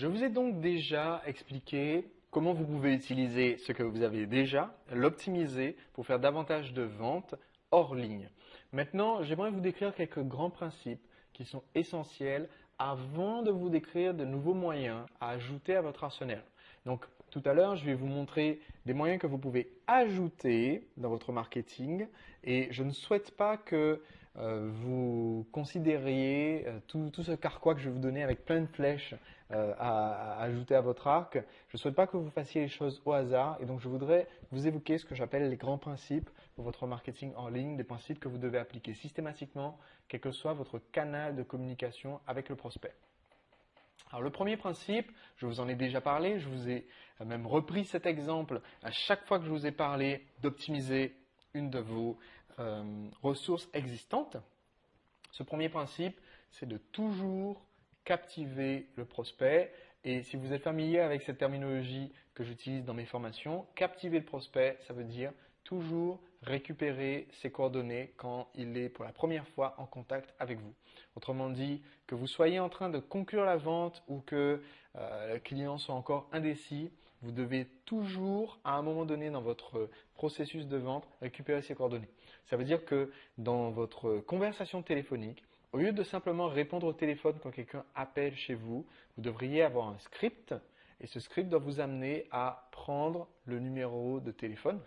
Je vous ai donc déjà expliqué comment vous pouvez utiliser ce que vous avez déjà, l'optimiser pour faire davantage de ventes hors ligne. Maintenant, j'aimerais vous décrire quelques grands principes qui sont essentiels avant de vous décrire de nouveaux moyens à ajouter à votre arsenal. Donc, tout à l'heure, je vais vous montrer des moyens que vous pouvez ajouter dans votre marketing et je ne souhaite pas que vous considériez tout ce carquois que je vais vous donner avec plein de flèches à ajouter à votre arc. Je ne souhaite pas que vous fassiez les choses au hasard et donc je voudrais vous évoquer ce que j'appelle les grands principes pour votre marketing en ligne, des principes que vous devez appliquer systématiquement, quel que soit votre canal de communication avec le prospect. Alors le premier principe, je vous en ai déjà parlé, je vous ai même repris cet exemple à chaque fois que je vous ai parlé d'optimiser une de vos ressources existantes. Ce premier principe, c'est de toujours captiver le prospect. Et si vous êtes familier avec cette terminologie que j'utilise dans mes formations, captiver le prospect, ça veut dire toujours récupérer ses coordonnées quand il est pour la première fois en contact avec vous. Autrement dit, que vous soyez en train de conclure la vente ou que le client soit encore indécis, vous devez toujours, à un moment donné dans votre processus de vente, récupérer ses coordonnées. Ça veut dire que dans votre conversation téléphonique, au lieu de simplement répondre au téléphone quand quelqu'un appelle chez vous, vous devriez avoir un script et ce script doit vous amener à prendre le numéro de téléphone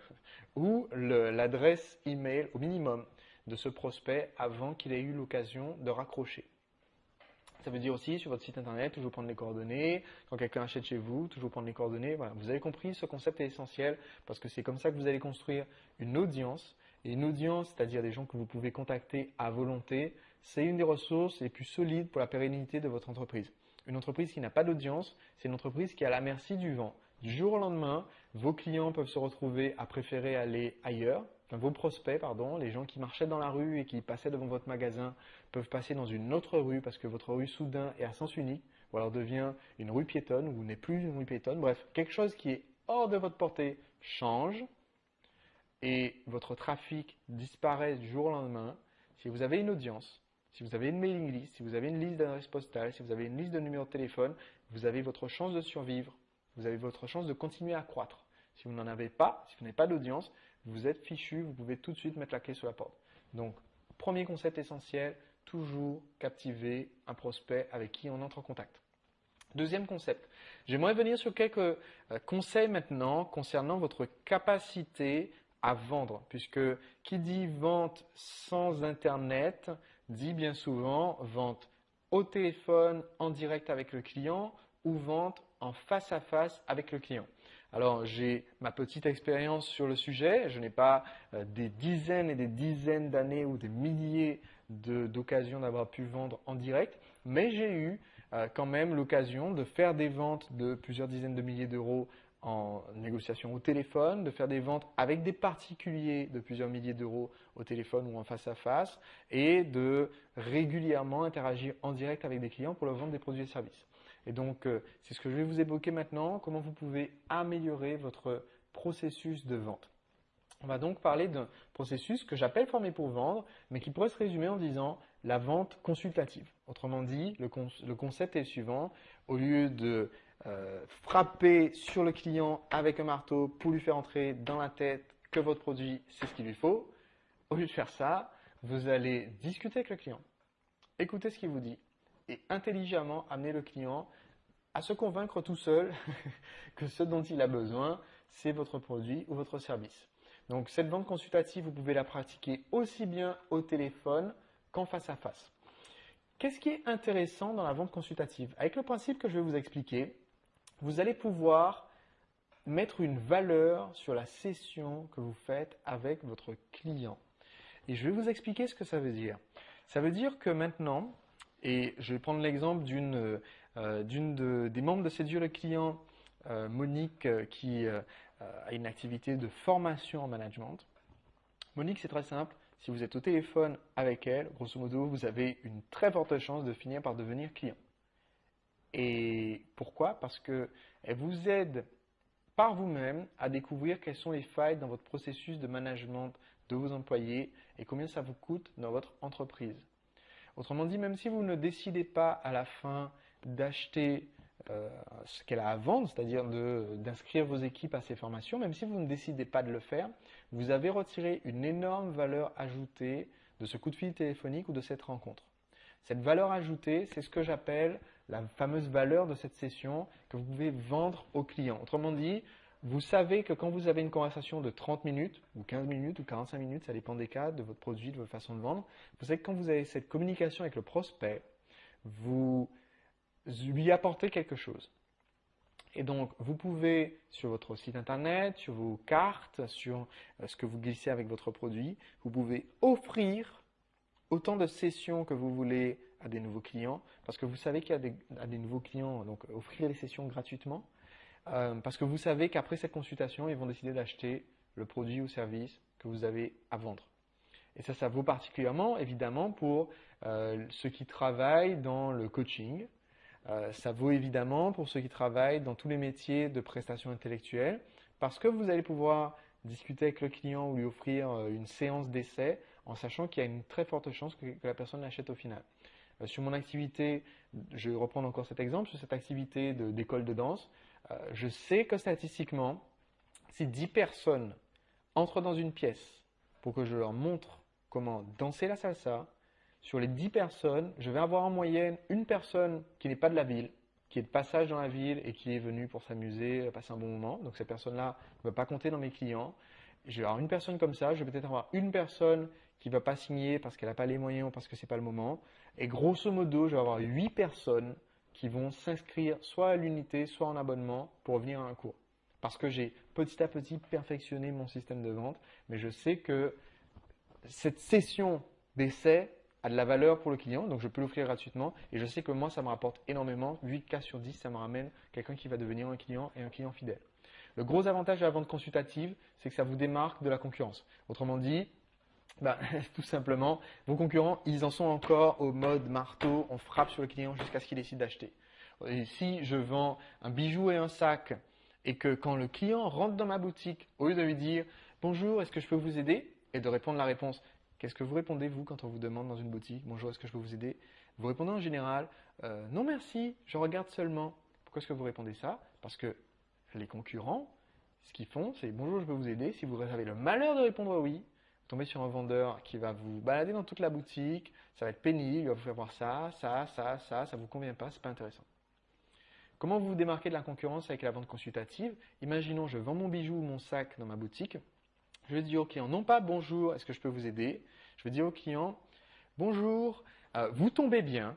ou l'adresse email au minimum de ce prospect avant qu'il ait eu l'occasion de raccrocher. Ça veut dire aussi sur votre site internet, toujours prendre les coordonnées. Quand quelqu'un achète chez vous, toujours prendre les coordonnées. Voilà. Vous avez compris, ce concept est essentiel parce que c'est comme ça que vous allez construire une audience. Et une audience, c'est-à-dire des gens que vous pouvez contacter à volonté, c'est une des ressources les plus solides pour la pérennité de votre entreprise. Une entreprise qui n'a pas d'audience, c'est une entreprise qui est à la merci du vent. Du jour au lendemain, vos clients peuvent se retrouver à préférer aller ailleurs. Enfin, vos prospects, pardon, les gens qui marchaient dans la rue et qui passaient devant votre magasin peuvent passer dans une autre rue parce que votre rue soudain est à sens unique ou alors devient une rue piétonne ou n'est plus une rue piétonne. Bref, quelque chose qui est hors de votre portée change et votre trafic disparaît du jour au lendemain. Si vous avez une audience, si vous avez une mailing list, si vous avez une liste d'adresses postales, si vous avez une liste de numéros de téléphone, vous avez votre chance de survivre, vous avez votre chance de continuer à croître. Si vous n'en avez pas, si vous n'avez pas d'audience, vous êtes fichu, vous pouvez tout de suite mettre la clé sur la porte. Donc, premier concept essentiel, toujours captiver un prospect avec qui on entre en contact. Deuxième concept, j'aimerais venir sur quelques conseils maintenant concernant votre capacité à vendre, puisque qui dit vente sans Internet dit bien souvent vente au téléphone, en direct avec le client ou vente en face à face avec le client. Alors, j'ai ma petite expérience sur le sujet. Je n'ai pas des dizaines et des dizaines d'années ou des milliers d'occasions d'avoir pu vendre en direct, mais j'ai eu quand même l'occasion de faire des ventes de plusieurs dizaines de milliers d'euros en négociation au téléphone, de faire des ventes avec des particuliers de plusieurs milliers d'euros au téléphone ou en face à face et de régulièrement interagir en direct avec des clients pour leur vendre des produits et services. Et donc, c'est ce que je vais vous évoquer maintenant, comment vous pouvez améliorer votre processus de vente. On va donc parler d'un processus que j'appelle former pour vendre, mais qui pourrait se résumer en disant la vente consultative. Autrement dit, le concept est le suivant. Au lieu de frapper sur le client avec un marteau pour lui faire entrer dans la tête que votre produit, c'est ce qu'il lui faut, au lieu de faire ça, vous allez discuter avec le client, écouter ce qu'il vous dit et intelligemment amener le client à se convaincre tout seul que ce dont il a besoin, c'est votre produit ou votre service. Donc cette vente consultative, vous pouvez la pratiquer aussi bien au téléphone qu'en face à face. Qu'est-ce qui est intéressant dans la vente consultative? Avec le principe que je vais vous expliquer, vous allez pouvoir mettre une valeur sur la session que vous faites avec votre client. Et je vais vous expliquer ce que ça veut dire. Ça veut dire que maintenant, et je vais prendre l'exemple des membres de Séduire le client, Monique, qui a une activité de formation en management. Monique, c'est très simple. Si vous êtes au téléphone avec elle, grosso modo, vous avez une très forte chance de finir par devenir client. Et pourquoi? Parce qu'elle vous aide par vous-même à découvrir quelles sont les failles dans votre processus de management de vos employés et combien ça vous coûte dans votre entreprise. Autrement dit, même si vous ne décidez pas à la fin d'acheter ce qu'elle a à vendre, c'est-à-dire d'inscrire vos équipes à ces formations, même si vous ne décidez pas de le faire, vous avez retiré une énorme valeur ajoutée de ce coup de fil téléphonique ou de cette rencontre. Cette valeur ajoutée, c'est ce que j'appelle la fameuse valeur de cette session que vous pouvez vendre au client. Autrement dit, vous savez que quand vous avez une conversation de 30 minutes, ou 15 minutes, ou 45 minutes, ça dépend des cas, de votre produit, de votre façon de vendre, vous savez que quand vous avez cette communication avec le prospect, vous lui apportez quelque chose. Et donc, vous pouvez, sur votre site internet, sur vos cartes, sur ce que vous glissez avec votre produit, vous pouvez offrir autant de sessions que vous voulez à des nouveaux clients, parce que vous savez qu'il y a des nouveaux clients, donc offrir les sessions gratuitement, parce que vous savez qu'après cette consultation, ils vont décider d'acheter le produit ou service que vous avez à vendre. Et ça vaut particulièrement, évidemment, pour ceux qui travaillent dans le coaching. Ça vaut évidemment pour ceux qui travaillent dans tous les métiers de prestation intellectuelle, parce que vous allez pouvoir discuter avec le client ou lui offrir une séance d'essai en sachant qu'il y a une très forte chance que la personne l'achète au final. Sur mon activité, je vais reprendre encore cet exemple, sur cette activité d'école de danse, je sais que statistiquement, si 10 personnes entrent dans une pièce pour que je leur montre comment danser la salsa, sur les 10 personnes, je vais avoir en moyenne une personne qui n'est pas de la ville, qui est de passage dans la ville et qui est venue pour s'amuser, passer un bon moment. Donc cette personne-là ne va pas compter dans mes clients. Je vais avoir une personne comme ça, je vais peut-être avoir une personne qui ne va pas signer parce qu'elle n'a pas les moyens ou parce que ce n'est pas le moment. Et grosso modo, je vais avoir 8 personnes qui vont s'inscrire soit à l'unité, soit en abonnement pour venir à un cours. Parce que j'ai petit à petit perfectionné mon système de vente, mais je sais que cette session d'essai a de la valeur pour le client, donc je peux l'offrir gratuitement et je sais que moi ça me rapporte énormément, 8 cas sur 10, ça me ramène quelqu'un qui va devenir un client et un client fidèle. Le gros avantage de la vente consultative, c'est que ça vous démarque de la concurrence. Autrement dit, tout simplement, vos concurrents, ils en sont encore au mode marteau, on frappe sur le client jusqu'à ce qu'il décide d'acheter. Et si je vends un bijou et un sac et que quand le client rentre dans ma boutique, au lieu de lui dire « Bonjour, est-ce que je peux vous aider ?» et de répondre la réponse « Qu'est-ce que vous répondez vous quand on vous demande dans une boutique « Bonjour, est-ce que je peux vous aider ?» Vous répondez en général « Non merci, je regarde seulement. » Pourquoi est-ce que vous répondez ça? Parce que les concurrents, ce qu'ils font, c'est « Bonjour, je peux vous aider ?» Si vous avez le malheur de répondre oui, vous tombez sur un vendeur qui va vous balader dans toute la boutique, ça va être pénible, il va vous faire voir ça ne vous convient pas, c'est pas intéressant. Comment vous vous démarquez de la concurrence avec la vente consultative? Imaginons, je vends mon bijou ou mon sac dans ma boutique. Je vais dire au client, non pas bonjour, est-ce que je peux vous aider? Je vais dire au client, bonjour, vous tombez bien.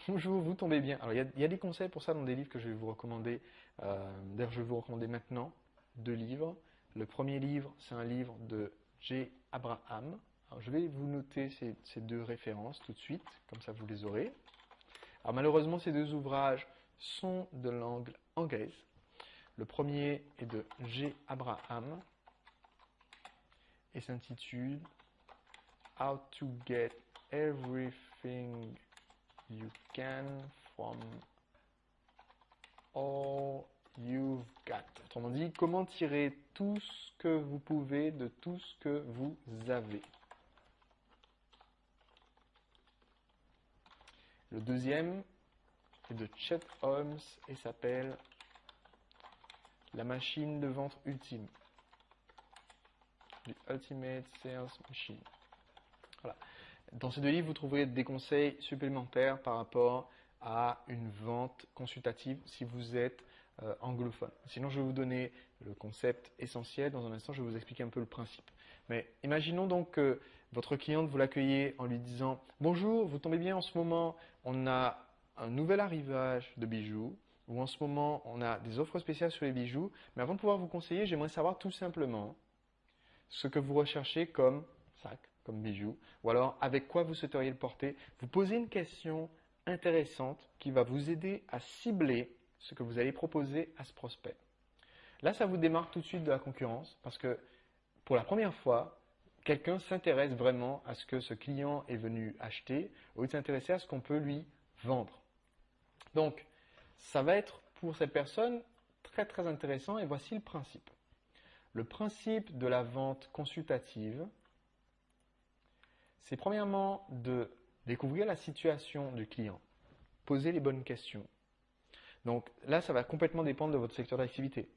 Bonjour, vous tombez bien. Alors, il y a des conseils pour ça dans des livres que je vais vous recommander. D'ailleurs, je vais vous recommander maintenant 2 livres. Le premier livre, c'est un livre de J. Abraham. Alors, je vais vous noter ces 2 références tout de suite, comme ça vous les aurez. Alors, malheureusement, ces 2 ouvrages sont de langue anglaise. Le premier est de J. Abraham et s'intitule How to get everything you can from all you've got. Autrement dit, comment tirer tout ce que vous pouvez de tout ce que vous avez. Le deuxième est de Chet Holmes et s'appelle La machine de vente ultime. The Ultimate Sales Machine. Voilà. Dans ces 2 livres, vous trouverez des conseils supplémentaires par rapport à une vente consultative si vous êtes anglophone. Sinon, je vais vous donner le concept essentiel. Dans un instant, je vais vous expliquer un peu le principe. Mais imaginons donc que votre cliente, vous l'accueillez en lui disant « Bonjour, vous tombez bien en ce moment, on a un nouvel arrivage de bijoux ou en ce moment, on a des offres spéciales sur les bijoux. Mais avant de pouvoir vous conseiller, j'aimerais savoir tout simplement ce que vous recherchez comme sac, comme bijou, ou alors avec quoi vous souhaiteriez le porter. Vous posez une question intéressante qui va vous aider à cibler ce que vous allez proposer à ce prospect. Là, ça vous démarque tout de suite de la concurrence parce que pour la première fois, quelqu'un s'intéresse vraiment à ce que ce client est venu acheter au lieu de s'intéresser à ce qu'on peut lui vendre. Donc, ça va être pour cette personne très très intéressant et voici le principe. Le principe de la vente consultative, c'est premièrement de découvrir la situation du client, poser les bonnes questions, Donc là, ça va complètement dépendre de votre secteur d'activité.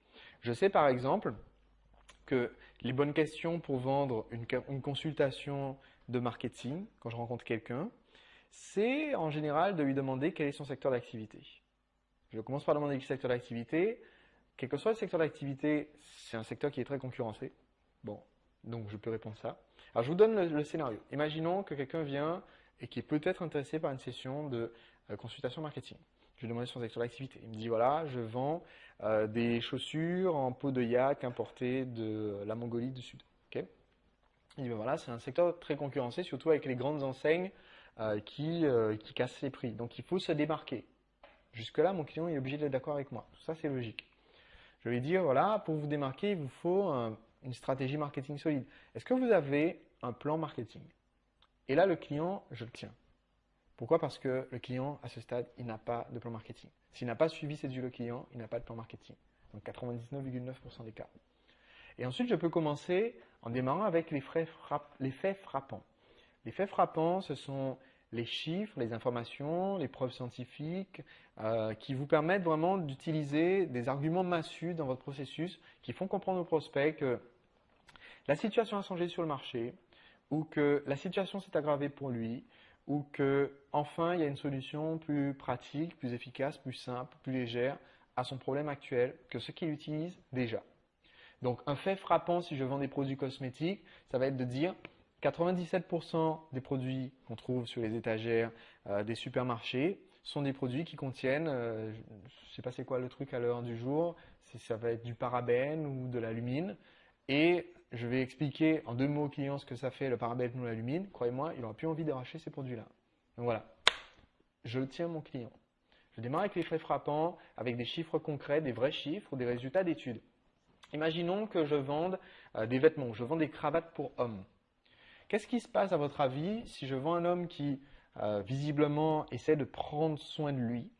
Je sais par exemple que les bonnes questions pour vendre une consultation de marketing, quand je rencontre quelqu'un, c'est en général de lui demander quel est son secteur d'activité. Je commence par demander le secteur d'activité. Quel que soit le secteur d'activité, c'est un secteur qui est très concurrencé. Bon, donc je peux répondre ça. Alors je vous donne le scénario. Imaginons que quelqu'un vient et qui est peut-être intéressé par une session de consultation marketing. Je lui demande son secteur d'activité. Il me dit voilà, je vends des chaussures en peau de yak importées de la Mongolie du Sud. Okay. Il dit ben voilà, c'est un secteur très concurrencé, surtout avec les grandes enseignes qui cassent les prix. Donc il faut se démarquer. Jusque-là, mon client est obligé d'être d'accord avec moi. Tout ça, c'est logique. Je vais lui dire voilà, pour vous démarquer, il vous faut une stratégie marketing solide. Est-ce que vous avez un plan marketing? Et là, le client, je le tiens. Pourquoi? Parce que le client, à ce stade, il n'a pas de plan marketing. S'il n'a pas suivi ses yeux client, il n'a pas de plan marketing. Donc 99,9% des cas. Et ensuite, je peux commencer en démarrant avec les faits frappants. Les faits frappants, ce sont les chiffres, les informations, les preuves scientifiques qui vous permettent vraiment d'utiliser des arguments massus dans votre processus qui font comprendre aux prospects que la situation a changé sur le marché ou que la situation s'est aggravée pour lui ou que enfin il y a une solution plus pratique, plus efficace, plus simple, plus légère à son problème actuel que ce qu'il utilise déjà. Donc un fait frappant si je vends des produits cosmétiques, ça va être de dire 97% des produits qu'on trouve sur les étagères des supermarchés sont des produits qui contiennent, je ne sais pas c'est quoi le truc à l'heure du jour, ça va être du parabène ou de l'alumine. Et je vais expliquer en 2 mots au client ce que ça fait le parabène ou l'alumine. Croyez-moi, il n'aura plus envie de racheter ces produits-là. Donc voilà, je tiens mon client. Je démarre avec les faits frappants, avec des chiffres concrets, des vrais chiffres, des résultats d'études. Imaginons que je vende des vêtements, je vends des cravates pour hommes. Qu'est-ce qui se passe à votre avis si je vends un homme qui visiblement essaie de prendre soin de lui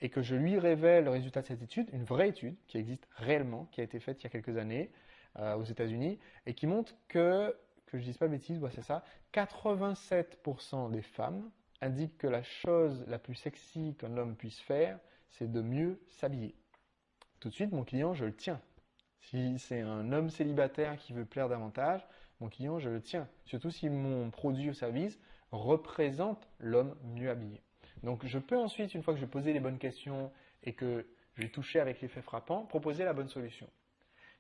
et que je lui révèle le résultat de cette étude, une vraie étude qui existe réellement, qui a été faite il y a quelques années aux États-Unis et qui montre que je ne dise pas de bêtises, c'est ça, 87% des femmes indiquent que la chose la plus sexy qu'un homme puisse faire, c'est de mieux s'habiller. Tout de suite, mon client, je le tiens. Si c'est un homme célibataire qui veut plaire davantage, mon client, je le tiens. Surtout si mon produit ou service représente l'homme mieux habillé. Donc, je peux ensuite, une fois que j'ai posé les bonnes questions et que je vais toucher avec l'effet frappant, proposer la bonne solution.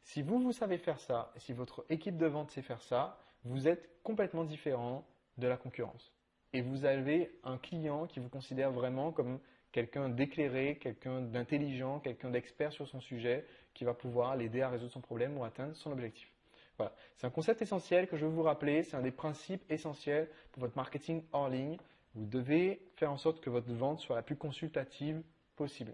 Si vous savez faire ça, et si votre équipe de vente sait faire ça, vous êtes complètement différent de la concurrence. Et vous avez un client qui vous considère vraiment comme quelqu'un d'éclairé, quelqu'un d'intelligent, quelqu'un d'expert sur son sujet, qui va pouvoir l'aider à résoudre son problème ou atteindre son objectif. Voilà. C'est un concept essentiel que je veux vous rappeler, c'est un des principes essentiels pour votre marketing hors ligne. Vous devez faire en sorte que votre vente soit la plus consultative possible.